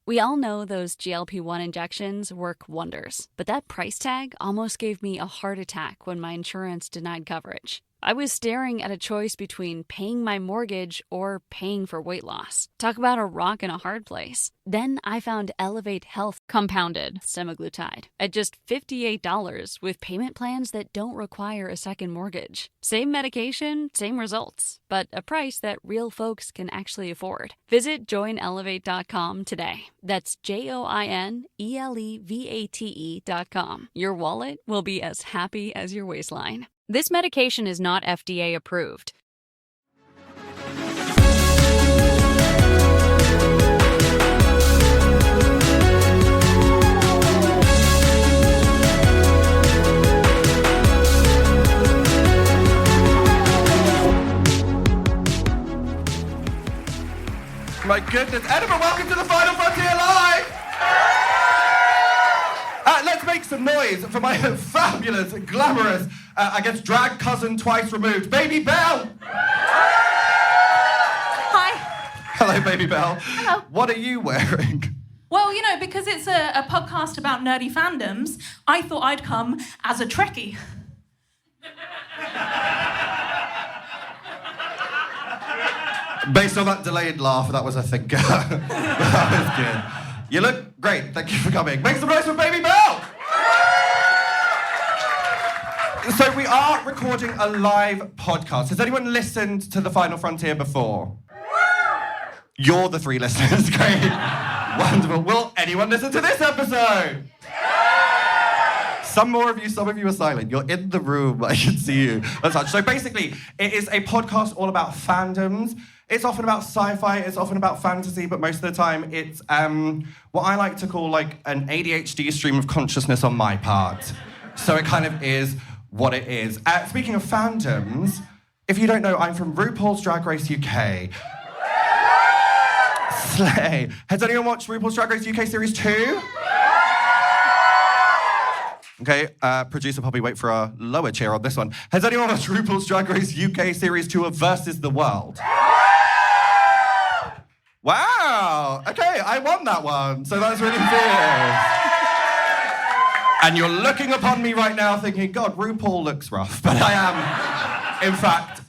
We all know those GLP-1 injections work wonders, but that price tag almost gave me a heart attack when my insurance denied coverage. I was staring at a choice between paying my mortgage or paying for weight loss. Talk about a rock in a hard place. Then I found Elevate Health compounded semaglutide at just $58 with payment plans that don't require a second mortgage. Same medication, same results, but a price that real folks can actually afford. Visit joinelevate.com today. That's JOINELEVATE.com. Your wallet will be as happy as your waistline. This medication is not FDA approved. My goodness, Edinburgh, welcome to the Final FronTia Live! Let's make some noise for my fabulous, glamorous, drag cousin twice removed, Baby Belle! Hi. Hello, Baby Belle. Hello. What are you wearing? Well, because it's a podcast about nerdy fandoms, I thought I'd come as a Trekkie. Based on that delayed laugh, that was a thinker. That was good. You look great. Thank you for coming. Make some noise for Baby Belle! So we are recording a live podcast. Has anyone listened to the Final FronTia before? You're the three listeners. Great. Wonderful. Will anyone listen to this episode? Some more of you, some of you are silent. You're in the room. I can see you. That's such. So basically, it is a podcast all about fandoms. It's often about sci-fi, it's often about fantasy, but most of the time it's what I like to call like an ADHD stream of consciousness on my part. So it kind of is what it is. Speaking of fandoms, if you don't know, I'm from RuPaul's Drag Race UK. Slay. Has anyone watched RuPaul's Drag Race UK Series 2? Okay, producer Poppy, wait for a lower cheer on this one. Has anyone watched RuPaul's Drag Race UK Series 2 of Versus the World? Wow, okay, I won that one, so that's really cool. And you're looking upon me right now thinking, God, RuPaul looks rough, but I am, in fact,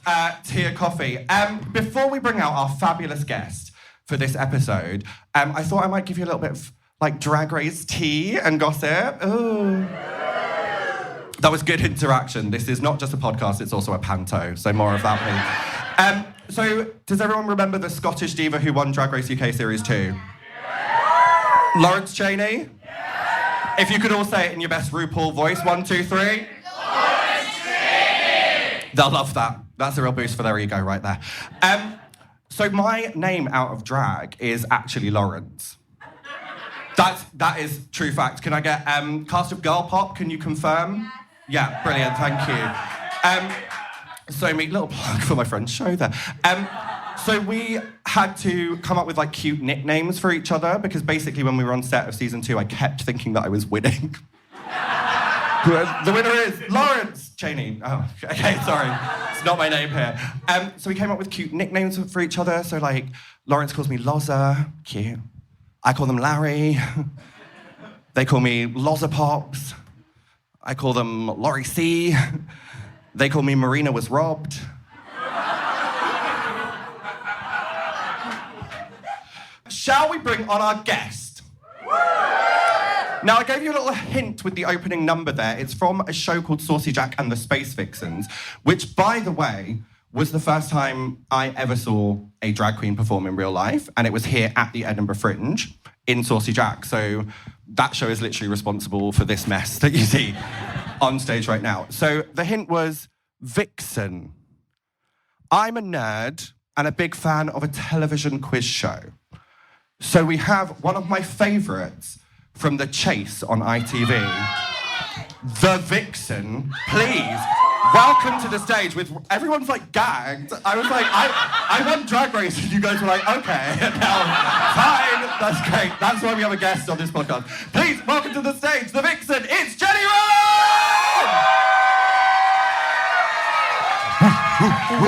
Tia Kofi. Before we bring out our fabulous guest for this episode, I thought I might give you a little bit of, like, Drag Race tea and gossip. Ooh. That was good interaction. This is not just a podcast, it's also a panto, so more of that, please. So, does everyone remember the Scottish diva who won Drag Race UK Series 2? Yeah. Lawrence Chaney? Yeah. If you could all say it in your best RuPaul voice, 1, 2, 3. Lawrence Chaney! They'll love that. That's a real boost for their ego right there. So my name out of drag is actually Lawrence. That is true fact. Can I get cast of Girl Pop? Can you confirm? Yeah, brilliant. Thank you. So me, little plug for my friend's show there. So we had to come up with like cute nicknames for each other because basically when we were on set of season 2, I kept thinking that I was winning. The winner is Lawrence Chaney. Oh, okay, sorry. It's not my name here. So we came up with cute nicknames for each other. So like Lawrence calls me Loza, cute. I call them Larry. They call me Loza Pops. I call them Laurie C. They call me Marina Was Robbed. Shall we bring on our guest? Now, I gave you a little hint with the opening number there. It's from a show called Saucy Jack and the Space Vixens, which, by the way, was the first time I ever saw a drag queen perform in real life, and it was here at the Edinburgh Fringe in Saucy Jack. So that show is literally responsible for this mess that you see on stage right now. So the hint was Vixen. I'm a nerd and a big fan of a television quiz show. So we have one of my favourites from The Chase on ITV, the Vixen. Please, welcome to the stage with, everyone's like gagged. I was like, I won Drag Race, and you guys were like, okay, now, fine, that's great. That's why we have a guest on this podcast. Please, welcome to the stage, the Vixen, it's Jenny Ryan!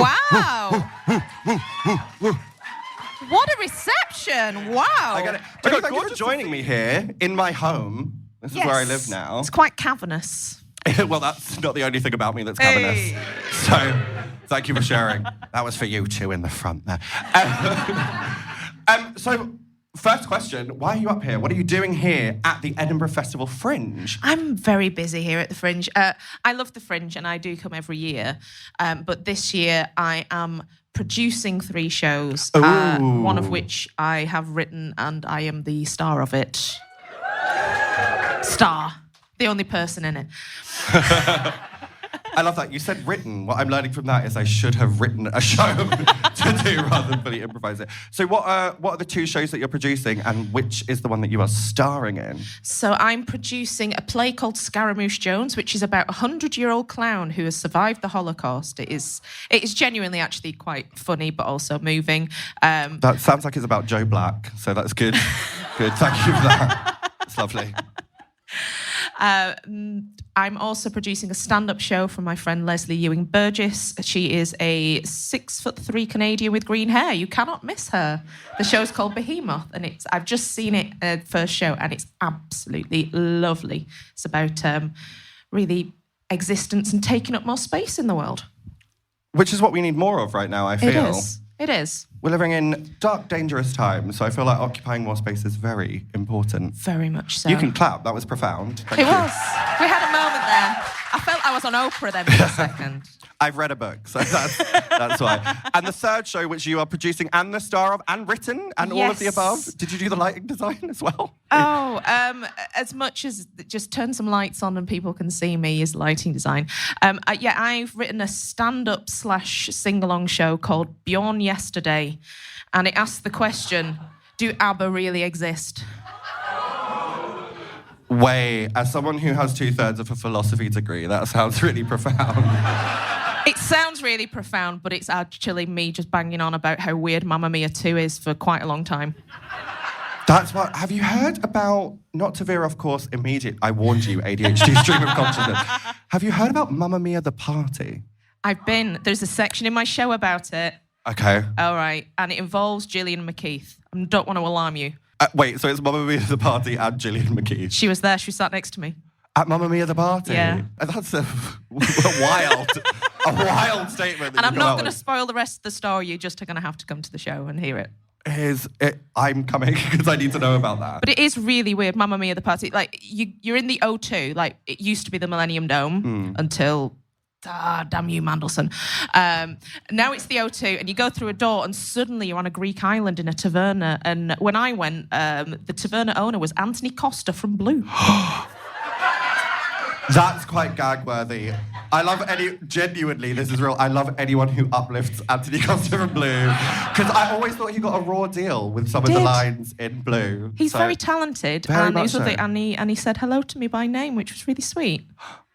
Wow! What a reception. Wow. I get it. Thank you for joining me here in my home. This is where I live now. It's quite cavernous. Well, that's not the only thing about me that's cavernous. Hey. So, thank you for sharing. That was for you two in the front there. So, first question, why are you up here? What are you doing here at the Edinburgh Festival Fringe? I'm very busy here at the Fringe. I love the Fringe and I do come every year. But this year I am producing 3 shows, one of which I have written and I am the star of it. Star. The only person in it. I love that. You said written. What I'm learning from that is I should have written a show to do rather than fully improvise it. So what are the 2 shows that you're producing and which is the one that you are starring in? So I'm producing a play called Scaramouche Jones, which is about a 100-year-old clown who has survived the Holocaust. It is genuinely actually quite funny, but also moving. That sounds like it's about Joe Black, so that's good. Good, thank you for that. It's lovely. I'm also producing a stand-up show from my friend Leslie Ewing Burgess. She is a 6'3" Canadian with green hair. You cannot miss her. The show's called Behemoth, and I've just seen it first show, and it's absolutely lovely. It's about really existence and taking up more space in the world. Which is what we need more of right now, I feel. It is. We're living in dark, dangerous times, so I feel like occupying more space is very important. Very much so. You can clap. That was profound. Thank It you. was. We had a moment there. I felt I was on Oprah then for a second. I've read a book, so that's why. And the third show, which you are producing and the star of and written and all of the above, did you do the lighting design as well? Oh, as much as just turn some lights on and people can see me is lighting design. I've written a stand-up / sing-along show called Bjorn Yesterday, and it asks the question, do ABBA really exist? As someone who has 2/3 of a philosophy degree, that sounds really profound. It sounds really profound, but it's actually me just banging on about how weird Mamma Mia 2 is for quite a long time. That's what. Have you heard about, not to veer off course immediately, I warned you, ADHD stream of consciousness. Have you heard about Mamma Mia the Party? There's a section in my show about it. Okay. All right. And it involves Gillian McKeith. I don't want to alarm you. Wait, so it's Mamma Mia the Party and Gillian McKeith? She was there. She sat next to me. At Mamma Mia the Party? Yeah. That's a wild statement. And I'm not going to spoil the rest of the story. You're just going to have to come to the show and hear it. I'm coming because I need to know about that. But it is really weird, Mamma Mia the Party. Like, you're in the O2. Like, it used to be the Millennium Dome until... damn you, Mandelson. Now it's the O2, and you go through a door, and suddenly you're on a Greek island in a taverna. And when I went, the taverna owner was Anthony Costa from Blue. That's quite gag-worthy. I love genuinely, this is real, I love anyone who uplifts Anthony Costa from Blue. Because I always thought he got a raw deal with some of the lines in Blue. He's very talented, very and much so. and he said hello to me by name, which was really sweet.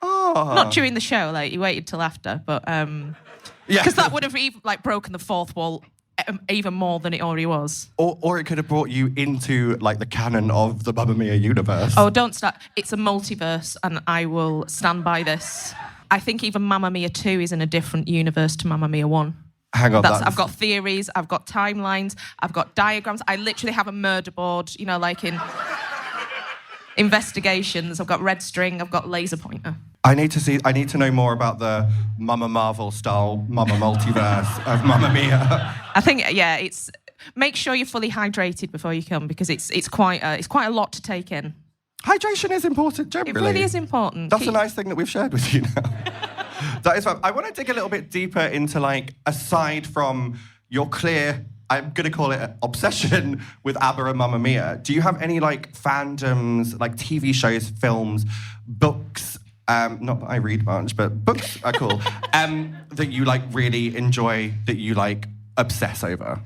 Oh. Not during the show, like, he waited till after, but... Because that would have broken the fourth wall even more than it already was. Or it could have brought you into, like, the canon of the Mamma Mia universe. Oh, don't start. It's a multiverse, and I will stand by this. I think even Mamma Mia 2 is in a different universe to Mamma Mia 1. Hang on, I've got theories, I've got timelines, I've got diagrams. I literally have a murder board, like in Investigations. I've got red string, I've got laser pointer. I need to know more about the Mama Marvel style Mama multiverse of Mamma Mia. I think, it's make sure you're fully hydrated before you come, because it's quite a lot to take in. Hydration is important generally. It really is important. That's a nice thing that we've shared with you now. That is fun. I want to dig a little bit deeper into, like, aside from your clear, I'm going to call it obsession with ABBA and Mamma Mia, do you have any, like, fandoms, like TV shows, films, books, not that I read much, but books are cool, that you, like, really enjoy, that you, like, obsess over?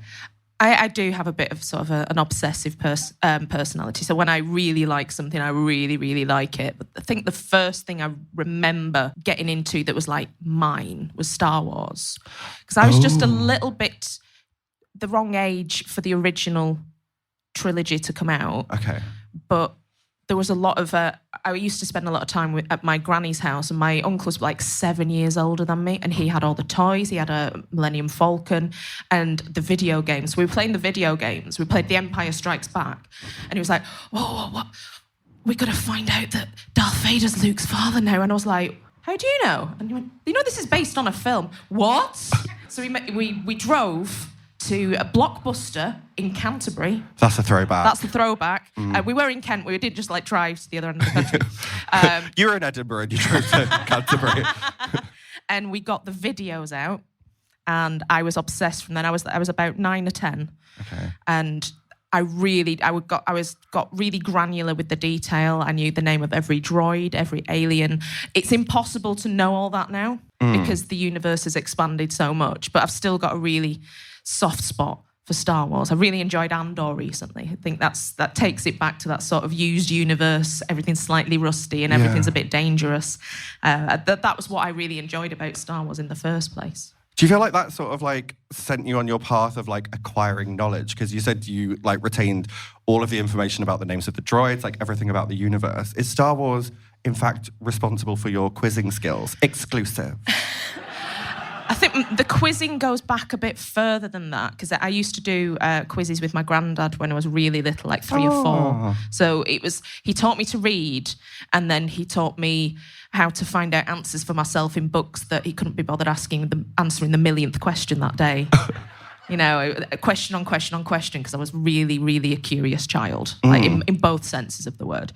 I do have a bit of sort of an obsessive personality. So when I really like something, I really, really like it. But I think the first thing I remember getting into that was like mine was Star Wars. Because I was just a little bit the wrong age for the original trilogy to come out. Okay. But there was a lot of... I used to spend a lot of time at my granny's house, and my uncle was like 7 years older than me, and he had all the toys. He had a Millennium Falcon and the video games. We were playing the video games. We played The Empire Strikes Back. And he was like, whoa, what? We got to find out that Darth Vader's Luke's father now. And I was like, how do you know? And he went, you know this is based on a film. What? So we drove to a Blockbuster in Canterbury. That's a throwback. That's the throwback. We were in Kent. We did just like drive to the other end of the country. You were in Edinburgh and you drove to Canterbury. And we got the videos out, and I was obsessed from then. I was about 9 or 10. Okay. And I got really granular with the detail. I knew the name of every droid, every alien. It's impossible to know all that now because the universe has expanded so much. But I've still got a really soft spot for Star Wars. I really enjoyed Andor recently. I think that takes it back to that sort of used universe. Everything's slightly rusty and everything's a bit dangerous. That was what I really enjoyed about Star Wars in the first place. Do you feel like that sort of like sent you on your path of like acquiring knowledge? Because you said you like retained all of the information about the names of the droids, like everything about the universe. Is Star Wars, in fact, responsible for your quizzing skills? Exclusive. I think the quizzing goes back a bit further than that, because I used to do quizzes with my granddad when I was really little, like 3 or 4. So he taught me to read, and then he taught me how to find out answers for myself in books that he couldn't be bothered answering the millionth question that day. You know, question on question on question, because I was really, really a curious child, like in both senses of the word.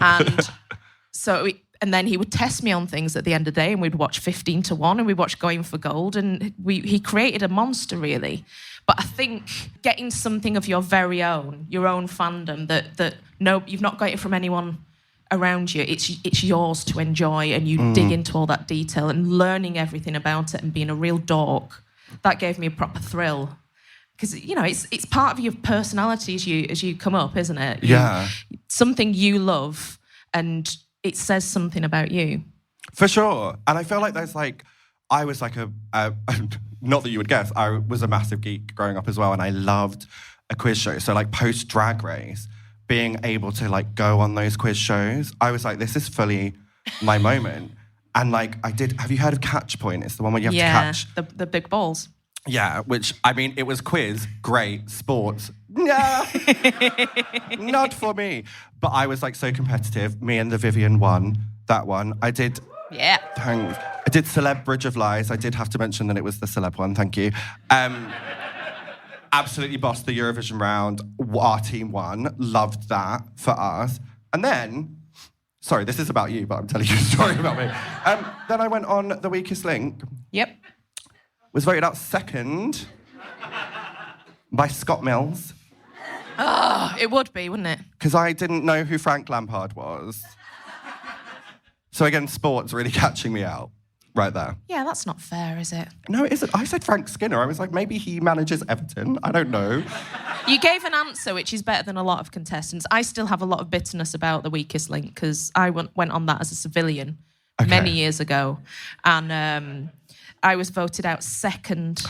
And so... And then he would test me on things at the end of the day, and we'd watch 15 to 1, and we'd watch Going for Gold, and he created a monster, really. But I think getting something of your very own, your own fandom, that no, you've not got it from anyone around you. It's yours to enjoy, and you dig into all that detail and learning everything about it and being a real dork. That gave me a proper thrill. Because, you know, it's part of your personality as you come up, isn't it? Something you love, and it says something about you. For sure. And I feel like there's like, I was like not that you would guess, I was a massive geek growing up as well, and I loved a quiz show. So like post Drag Race, being able to like go on those quiz shows, I was like, this is fully my moment. And like have you heard of Catch Point? It's the one where you have to catch the big balls. Yeah, which, I mean, it was quiz, great, sports, nah, not for me. But I was like so competitive. Me and the Vivian won that one. I did... Yeah. Thanks. I did Celeb Bridge of Lies. I did have to mention that it was the celeb one, thank you. Absolutely bossed the Eurovision round. Our team won. Loved that for us. And then... Sorry, this is about you, but I'm telling you a story about me. Then I went on The Weakest Link. Yep. Was voted out second by Scott Mills. Oh, it would be, wouldn't it? Because I didn't know who Frank Lampard was. So again, sports really catching me out right there. Yeah, that's not fair, is it? No, it isn't. I said Frank Skinner. I was like, maybe he manages Everton. I don't know. You gave an answer which is better than a lot of contestants. I still have a lot of bitterness about The Weakest Link because I went on that as a civilian many years ago. And... I was voted out second,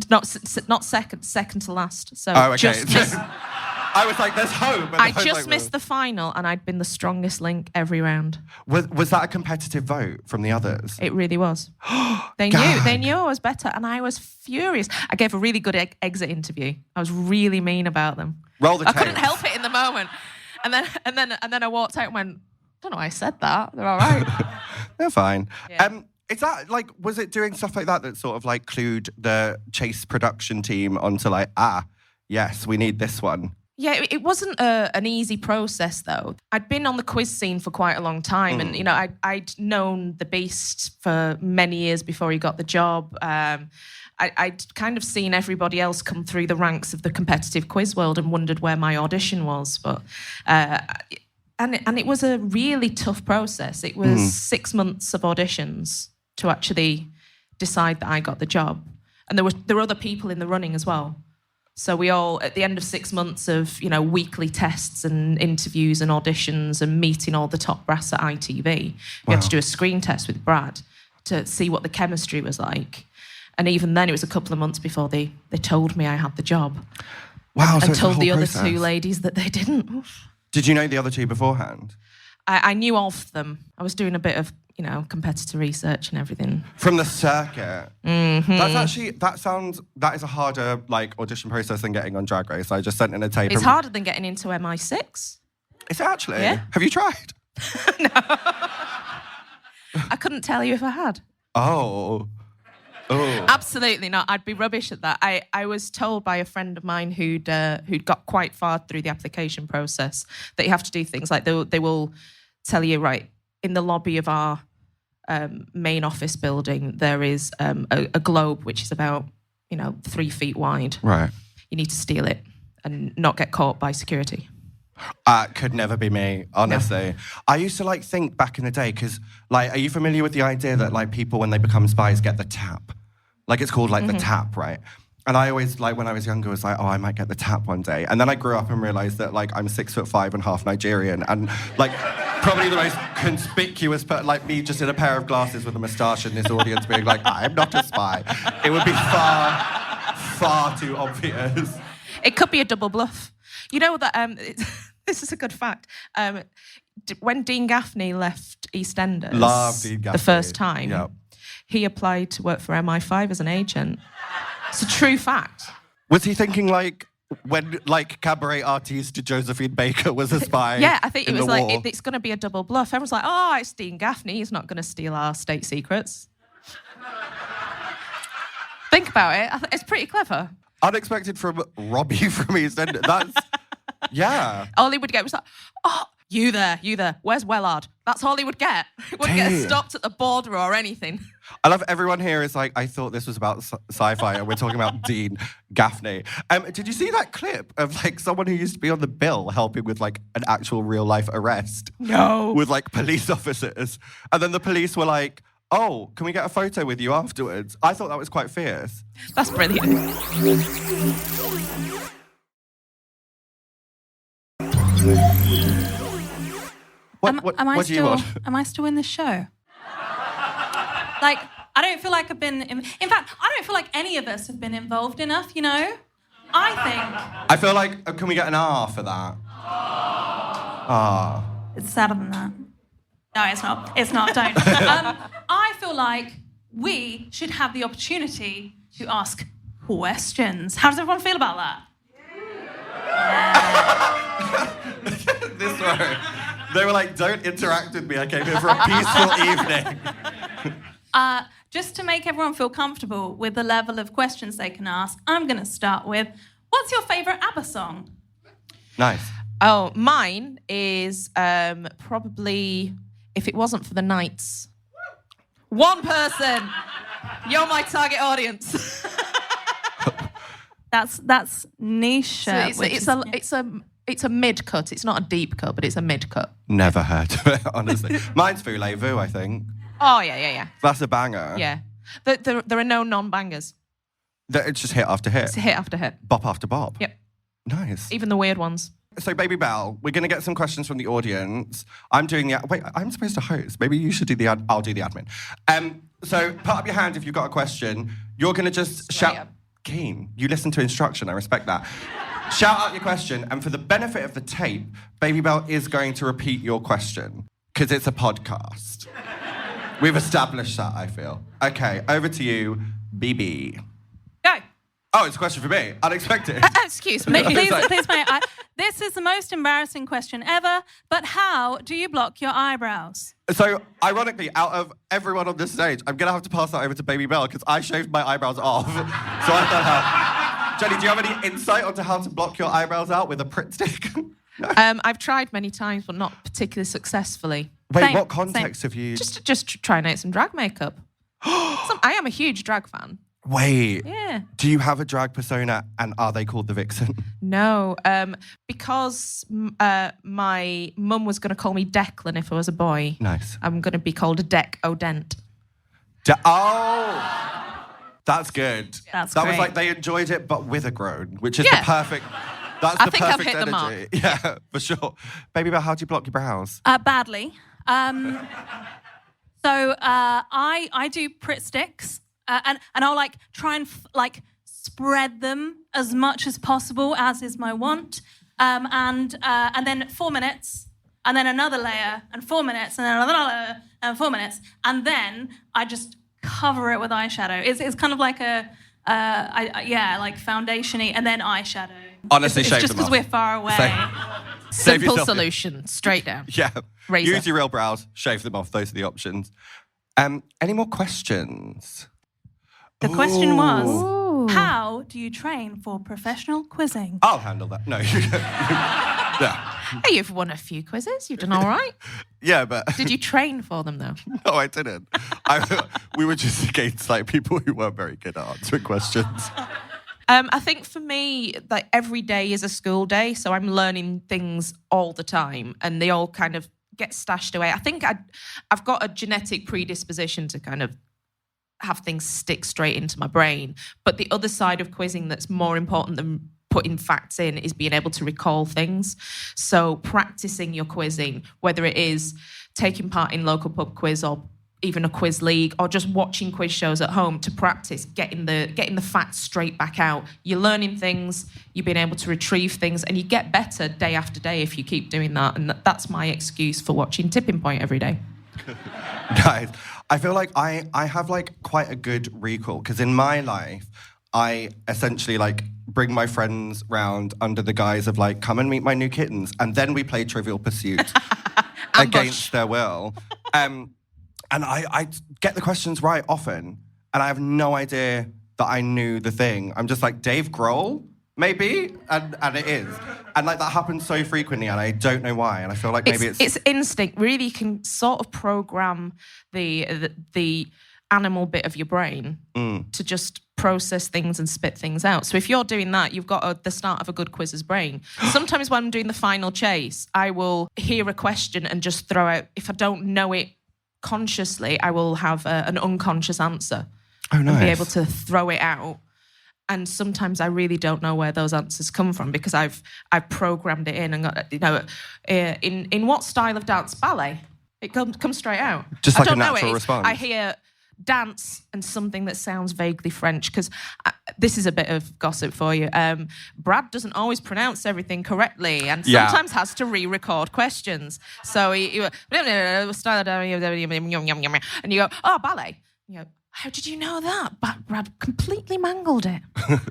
not second to last. So just missed. I was like, there's hope. I just missed the final, and I'd been the strongest link every round. Was that a competitive vote from the others? It really was. They knew I was better, and I was furious. I gave a really good exit interview. I was really mean about them. Roll the tape. I couldn't help it in the moment, and then I walked out and went, I don't know why I said that. They're all right. They're fine. Yeah. Is that, like, was it doing stuff like that sort of, like, clued the Chase production team onto, like, yes, we need this one? Yeah, it wasn't an easy process, though. I'd been on the quiz scene for quite a long time, and, you know, I'd known the Beast for many years before he got the job. I'd kind of seen everybody else come through the ranks of the competitive quiz world and wondered where my audition was, but... And it was a really tough process. It was 6 months of auditions to actually decide that I got the job. And there were other people in the running as well. So we all, at the end of 6 months of, you know, weekly tests and interviews and auditions and meeting all the top brass at ITV, we had to do a screen test with Brad to see what the chemistry was like. And even then, it was a couple of months before they told me I had the job. Wow, and so told the process. other 2 ladies that they didn't. Oof. Did you know the other two beforehand? I knew of them. I was doing a bit of, competitor research and everything. From the circuit? Mm-hmm. That is a harder, audition process than getting on Drag Race. I just sent in a tape. It's harder than getting into MI6. Is it actually? Yeah. Have you tried? No. I couldn't tell you if I had. Oh. Absolutely not. I'd be rubbish at that. I was told by a friend of mine who'd got quite far through the application process that you have to do things like they will tell you, right, in the lobby of our main office building, there is a globe which is about 3 feet wide. Right. You need to steal it and not get caught by security. Could never be me, honestly. No. I used to think back in the day, because are you familiar with the idea that people when they become spies get the tap? It's called the tap, right? And I always when I was younger was I might get the tap one day. And then I grew up and realised that I'm 6'5" and half Nigerian, and probably the most conspicuous, me just in a pair of glasses with a moustache in this audience being I'm not a spy. It would be far too obvious. It could be a double bluff. You know that this is a good fact. When Dean Gaffney left EastEnders, Love Dean Gaffney. The first time, yep. He applied to work for MI5 as an agent. It's a true fact. Was he thinking when cabaret artiste Josephine Baker was a spy? Yeah, I think it was war? It's going to be a double bluff. Everyone's like, oh, it's Dean Gaffney. He's not going to steal our state secrets. Think about it. It's pretty clever. Unexpected from Robbie from EastEnders. That's, yeah. All he would get was oh, you there. Where's Wellard? That's all he would get. He wouldn't get stopped at the border or anything. I love everyone here is I thought this was about sci-fi and we're talking about Dean Gaffney. Did you see that clip of someone who used to be on the bill helping with an actual real life arrest? No. With police officers. And then the police were oh, can we get a photo with you afterwards? I thought that was quite fierce. That's brilliant. What do you want? Am I still in the show? I don't feel like I've been... In fact, I don't feel like any of us have been involved enough, I feel can we get an R for that? Ah. It's sadder than that. No, it's not. It's not. Don't. I feel like we should have the opportunity to ask questions. How does everyone feel about that? Yeah. This way. They were don't interact with me. I came here for a peaceful evening. Just to make everyone feel comfortable with the level of questions they can ask, I'm going to start with, what's your favourite ABBA song? Nice. Oh, mine is probably... If it wasn't for the Knights. One person. You're my target audience. That's niche. So it's a mid cut. It's not a deep cut, but it's a mid cut. Never heard of it, honestly. Mine's Voulez-Vous, I think. Oh yeah. That's a banger. Yeah. There are no non-bangers. It's just hit after hit. It's hit after hit. Bop after bop. Yep. Nice. Even the weird ones. So, Baby Bell, we're going to get some questions from the audience. I'm doing the... Wait, I'm supposed to host. Maybe you should do the... I'll do the admin. So, put up your hand if you've got a question. You're going to just shout... Keen. You listen to instruction. I respect that. Shout out your question. And for the benefit of the tape, Baby Bell is going to repeat your question. Because it's a podcast. We've established that, I feel. Okay, over to you, BB. Go. Oh, it's a question for me. Unexpected. Excuse me. Please, mate. This is the most embarrassing question ever, but how do you block your eyebrows? So, ironically, out of everyone on this stage, I'm going to have to pass that over to Baby Bell because I shaved my eyebrows off. So I thought, Jenny, do you have any insight onto how to block your eyebrows out with a Pritt stick? No? I've tried many times, but not particularly successfully. Wait, what context have you... Just trying out some drag makeup. I am a huge drag fan. Wait. Yeah. Do you have a drag persona and are they called the Vixen? No, because my mum was going to call me Declan if I was a boy. Nice. I'm going to be called a Dec O'Dent. Oh! That's good. That's that great. Was they enjoyed it, but with a groan, which is the perfect... That's I the think perfect I've hit energy. the mark. Yeah, for sure. Baby Bell, how do you block your brows? Badly. So I do Pritt sticks. And I'll try and spread them as much as possible, as is my want. and then 4 minutes, and then another layer, and 4 minutes, and then another layer, and 4 minutes, and then I just cover it with eyeshadow. It's kind of like like foundation-y, and then eyeshadow. Honestly, it's shave just them because off. we're far away. Simple solution, straight down. Yeah. Razor. Use your real brows, shave them off. Those are the options. Any more questions? The question was, how do you train for professional quizzing? I'll handle that. No. Yeah. Hey, you've won a few quizzes. You've done all right. Yeah, but... Did you train for them, though? No, I didn't. We were just against people who weren't very good at answering questions. I think for me, every day is a school day, so I'm learning things all the time, and they all kind of get stashed away. I think I've got a genetic predisposition to kind of have things stick straight into my brain. But the other side of quizzing that's more important than putting facts in is being able to recall things. So practicing your quizzing, whether it is taking part in local pub quiz or even a quiz league, or just watching quiz shows at home to practice getting the facts straight back out. You're learning things, you're being able to retrieve things, and you get better day after day if you keep doing that. And that's my excuse for watching Tipping Point every day. Guys, I feel like I have quite a good recall, because in my life, I essentially bring my friends round under the guise of come and meet my new kittens, and then we play Trivial Pursuit against their will. And I get the questions right often, and I have no idea that I knew the thing. I'm just Dave Grohl, maybe? And it is. And that happens so frequently, and I don't know why. And I feel like maybe it's instinct. Really, you can sort of program the animal bit of your brain to just process things and spit things out. So if you're doing that, you've got the start of a good quiz's brain. Sometimes when I'm doing the final chase, I will hear a question and just throw out, if I don't know it consciously, I will have an unconscious answer. Oh, nice. And be able to throw it out. And sometimes I really don't know where those answers come from because I've programmed it in and got, in what style of dance? Ballet. It comes straight out. Just I don't a know natural it. response. I hear dance and something that sounds vaguely French, because this is a bit of gossip for you. Brad doesn't always pronounce everything correctly and sometimes has to re-record questions. So he and you go, oh, ballet. You go, how did you know that? But Brad completely mangled it.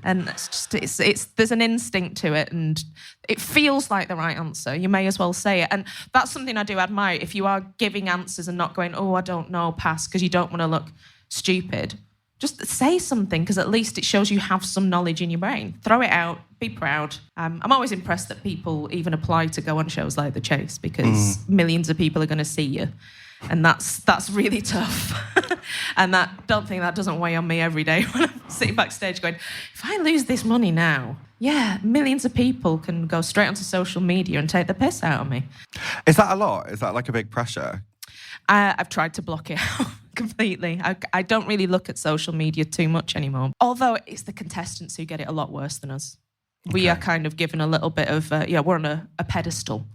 And it's there's an instinct to it, and it feels like the right answer. You may as well say it. And that's something I do admire. If you are giving answers and not going, oh, I don't know, pass, because you don't want to look stupid, just say something, because at least it shows you have some knowledge in your brain. Throw it out, be proud. I'm always impressed that people even apply to go on shows like The Chase, because millions of people are going to see you. And that's really tough. And don't think that doesn't weigh on me every day when I'm sitting backstage going, if I lose this money now, millions of people can go straight onto social media and take the piss out of me. Is that a lot? Is that a big pressure? I've tried to block it out completely. I don't really look at social media too much anymore. Although it's the contestants who get it a lot worse than us. Okay. We are kind of given a little bit of, we're on a pedestal,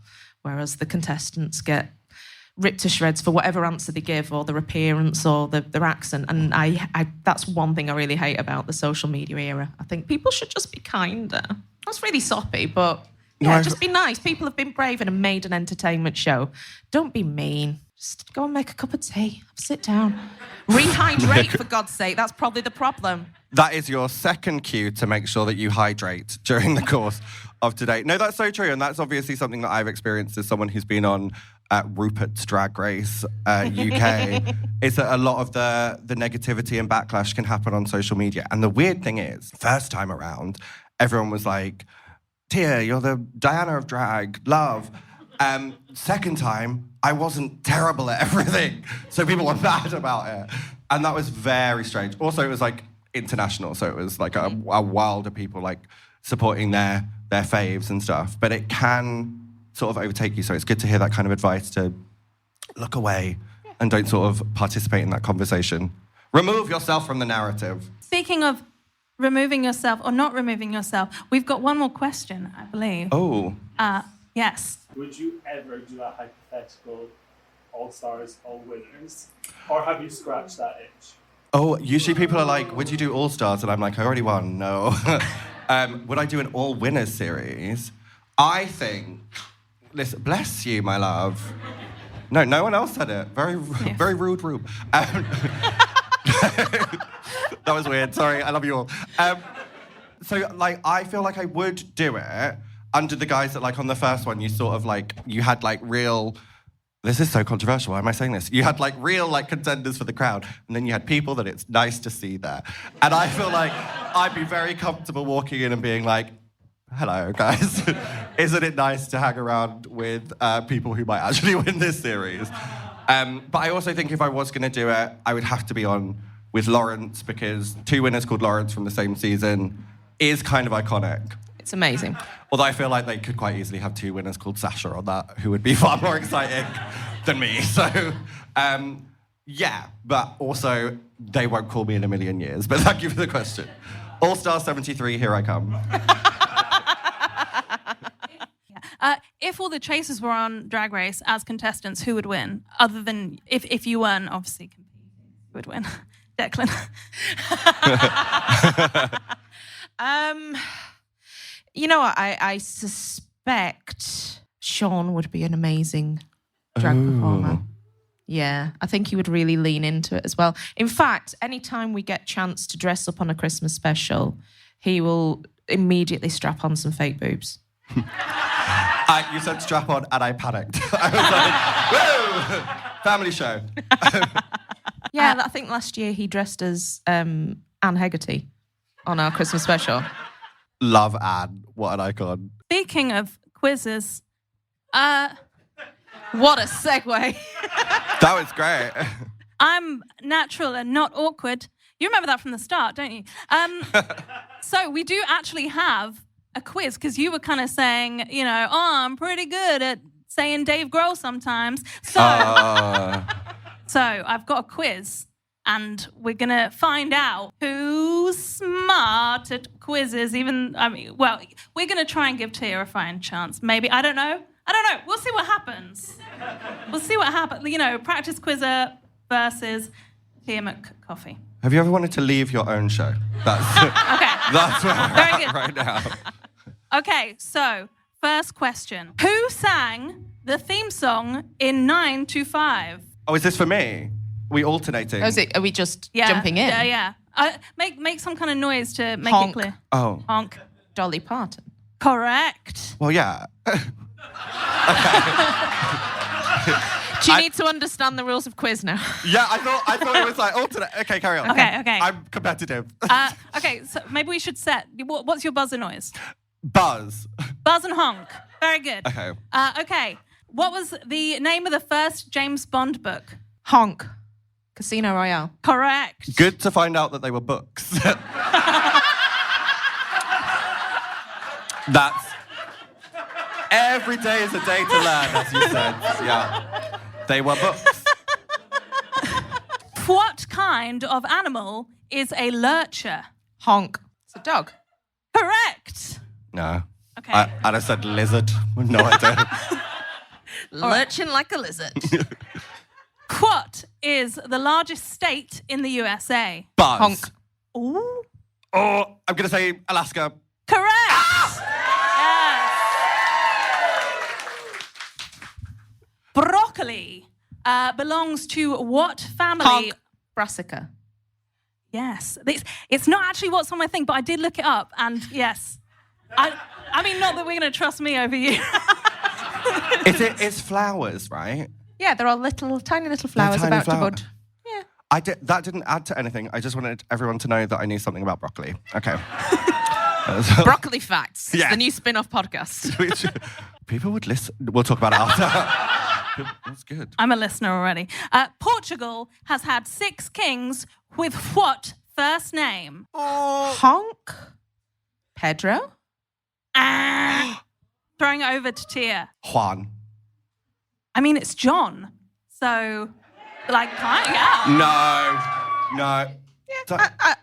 whereas the contestants get ripped to shreds for whatever answer they give, or their appearance, or their accent. And I that's one thing I really hate about the social media era. I think people should just be kinder. That's really soppy, but just be nice. People have been brave and made an entertainment show. Don't be mean. Just go and make a cup of tea. Sit down. Rehydrate, for God's sake. That's probably the problem. That is your second cue to make sure that you hydrate during the course of today. No, that's so true. And that's obviously something that I've experienced as someone who's been on Rupert's Drag Race UK. Is that a lot of the negativity and backlash can happen on social media. And the weird thing is, first time around, everyone was like, Tia, you're the Diana of drag, love. Second time, I wasn't terrible at everything. So people were mad about it. And that was very strange. Also, it was international. So it was a wild of people supporting their faves and stuff. But it can sort of overtake you. So it's good to hear that kind of advice to look away and don't sort of participate in that conversation. Remove yourself from the narrative. Speaking of removing yourself or not removing yourself, we've got one more question, I believe. Oh. Yes. Would you ever do a hypothetical All-Stars, All-Winners? Or have you scratched that itch? Oh, usually people are like, would you do All-Stars? And I'm like, I already won. No. Would I do an All-Winners series? I think... Listen, bless you, my love. No one else said it. Very rude room. That was weird. Sorry, I love you all. So, like, I feel like I would do it under the guise that, like, on the first one, you sort of, like, you had, like, real... This is so controversial. Why am I saying this? You had, like, real, like, contenders for the crowd, and then you had people that it's nice to see there. And I feel like I'd be very comfortable walking in and being like, hello, guys. Isn't it nice to hang around with people who might actually win this series? But I also think if I was going to do it, I would have to be on with Lawrence, because 2 winners called Lawrence from the same season is kind of iconic. It's amazing. Although I feel like they could quite easily have 2 winners called Sasha on that, who would be far more exciting than me. So, yeah, but also they won't call me in a million years. But thank you for the question. All-Star 73, here I come. If all the chasers were on Drag Race as contestants, who would win? Other than if you weren't obviously competing, who would win? Declan. You know what? I suspect Sean would be an amazing drag performer. Yeah, I think he would really lean into it as well. In fact, anytime we get a chance to dress up on a Christmas special, he will immediately strap on some fake boobs. You said strap on, and I panicked. I was like, whoa! Family show. Yeah, I think last year he dressed as Anne Hegarty on our Christmas special. Love Anne. What an icon. Speaking of quizzes, What a segue. That was great. I'm natural and not awkward. You remember that from the start, don't you? So we do actually have a quiz, because you were kind of saying, you know, I'm pretty good at saying Dave Grohl sometimes. So I've got a quiz, and we're going to find out who's smart at quizzes. We're going to try and give Tia a fighting chance. Maybe, I don't know. We'll see what happens. You know, practice quizzer versus Tia McCoffey. Have you ever wanted to leave your own show? That's Okay. That's where we're Very at good. right now. Okay, so first question. Who sang the theme song in 9 to 5? Oh, is this for me? Are we alternating? Are we just Yeah. jumping in? Yeah. Make some kind of noise to make Honk. it clear. Oh. Honk. Dolly Parton. Correct. Well, yeah. Do you need to understand the rules of quiz now? Yeah, I thought it was like alternate. Okay, carry on. Okay. I'm competitive. Okay, so maybe we should set... What's your buzzer noise? Buzz. Buzz and honk. Very good. Okay. Okay. What was the name of the first James Bond book? Honk. Casino Royale. Correct. Good to find out that they were books. That's... Every day is a day to learn, as you said. Yeah. They were books. What kind of animal is a lurcher? Honk. It's a dog. Correct. No. Okay. I'd have said lizard. No idea. Lurching like a lizard. What is the largest state in the USA? Buzz. Honk. Ooh. Oh, I'm going to say Alaska. Correct. Yes. Broccoli belongs to what family? Honk. Brassica. Yes. It's not actually what's on my thing, but I did look it up, and yes. I mean, not that we're going to trust me over you. It's flowers, right? Yeah, there are tiny little flowers tiny about flower. to bud. Yeah. That didn't add to anything. I just wanted everyone to know that I knew something about broccoli. Okay. Broccoli Facts. Yeah. It's the new spin-off podcast. Which people would listen. We'll talk about it after. That's good. I'm a listener already. Portugal has had 6 kings with what first name? Honk. Pedro. Throwing it over to Tia. Juan. I mean, it's John. So, like, yeah. No.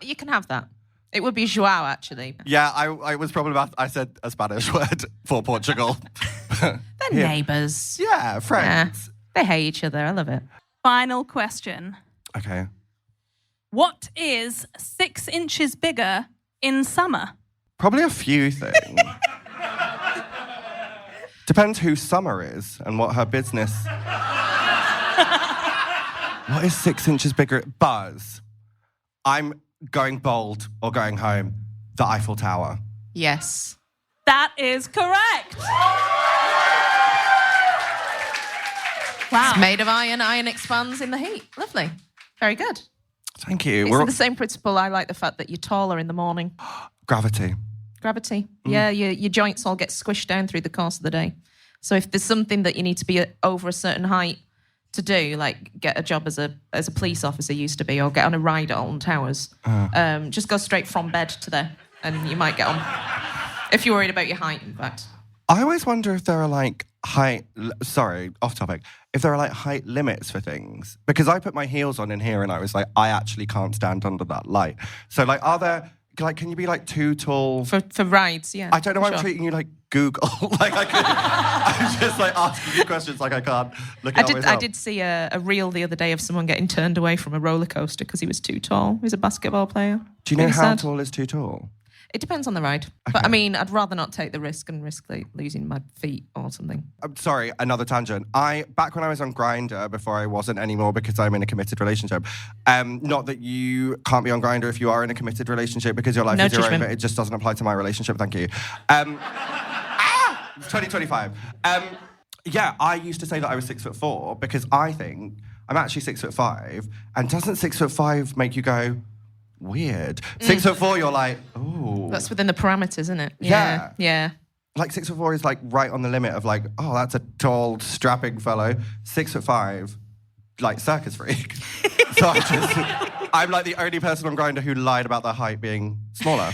You can have that. It would be Joao, actually. Yeah, I was probably about... I said a Spanish word for Portugal. They're neighbours. Yeah, friends. Yeah, they hate each other. I love it. Final question. Okay. What is 6 inches bigger in summer? Probably a few things. Depends who Summer is and what her business... What is 6 inches bigger? Buzz. I'm going bold or going home. The Eiffel Tower. Yes. That is correct. Wow. It's made of iron. Iron expands in the heat. Lovely. Very good. Thank you. It's the same principle. I like the fact that you're taller in the morning. Gravity. Gravity. Yeah, your joints all get squished down through the course of the day. So if there's something that you need to be over a certain height to do, like get a job as a police officer used to be, or get on a ride at Alton Towers, just go straight from bed to there, and you might get on. If you're worried about your height, in fact. I always wonder if there are like off topic. If there are like height limits for things, because I put my heels on in here and I was like, I actually can't stand under that light. So like, are there like, can you be like too tall for rides? Yeah. I don't know why I'm treating you like Google. Like I'm just like asking you questions like I can't look at myself. I did see a reel the other day of someone getting turned away from a roller coaster because he was too tall. He was a basketball player. Do you know how tall is too tall? It depends on the ride. Okay. But I mean, I'd rather not take the risk and risk like, losing my feet or something. I'm sorry, another tangent. Back when I was on Grindr, before I wasn't anymore because I'm in a committed relationship, not that you can't be on Grindr if you are in a committed relationship because your life is your own, but it just doesn't apply to my relationship, thank you. It's 2025. Yeah, I used to say that I was 6'4" because I think I'm actually 6'5", and doesn't 6'5" make you go, weird? 6'4", you're like, ooh. That's within the parameters, isn't it? Yeah. Like 6'4" is like right on the limit of like, oh, that's a tall, strapping fellow. 6'5", like circus freak. So I'm like the only person on Grindr who lied about their height being smaller.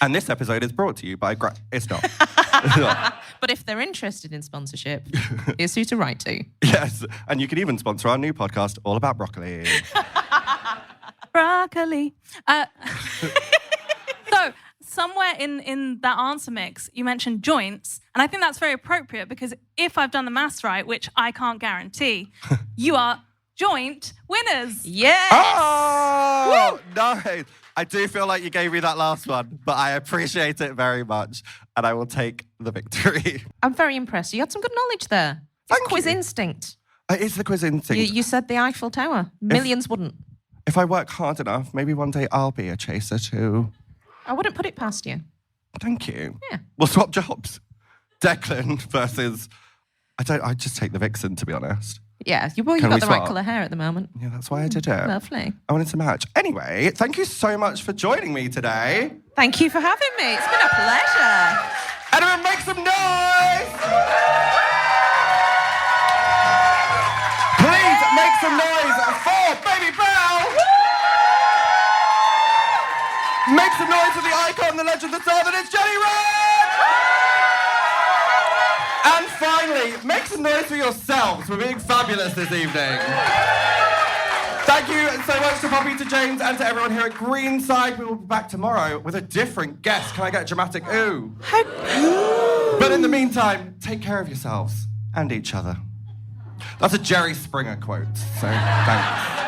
And this episode is brought to you by It's not. It's not. But if they're interested in sponsorship, here's who to write to. Yes, and you can even sponsor our new podcast, All About Broccoli. Broccoli. So somewhere in that answer mix, you mentioned joints, and I think that's very appropriate because if I've done the maths right, which I can't guarantee, you are joint winners. Yes. Oh, nice. I do feel like you gave me that last one, but I appreciate it very much, and I will take the victory. I'm very impressed. You had some good knowledge there. Thank quiz you. instinct. It's the quiz instinct. You said the Eiffel Tower. Millions wouldn't. If I work hard enough, maybe one day I'll be a chaser too. I wouldn't put it past you. Thank you. Yeah. We'll swap jobs. Declan versus... I'd just take the Vixen, to be honest. Yeah, you've got the right colour hair at the moment. Yeah, that's why I did it. Lovely. I wanted to match. Anyway, thank you so much for joining me today. Thank you for having me. It's been a pleasure. Everyone make some noise! Please make some noise for Baby Belle! Make some noise for the icon, the legend, the star that is Jenny Rand! And finally, make some noise for yourselves for being fabulous this evening. Thank you so much to Poppy, to James, and to everyone here at Greenside. We will be back tomorrow with a different guest. Can I get a dramatic ooh? But in the meantime, take care of yourselves and each other. That's a Jerry Springer quote, so thanks.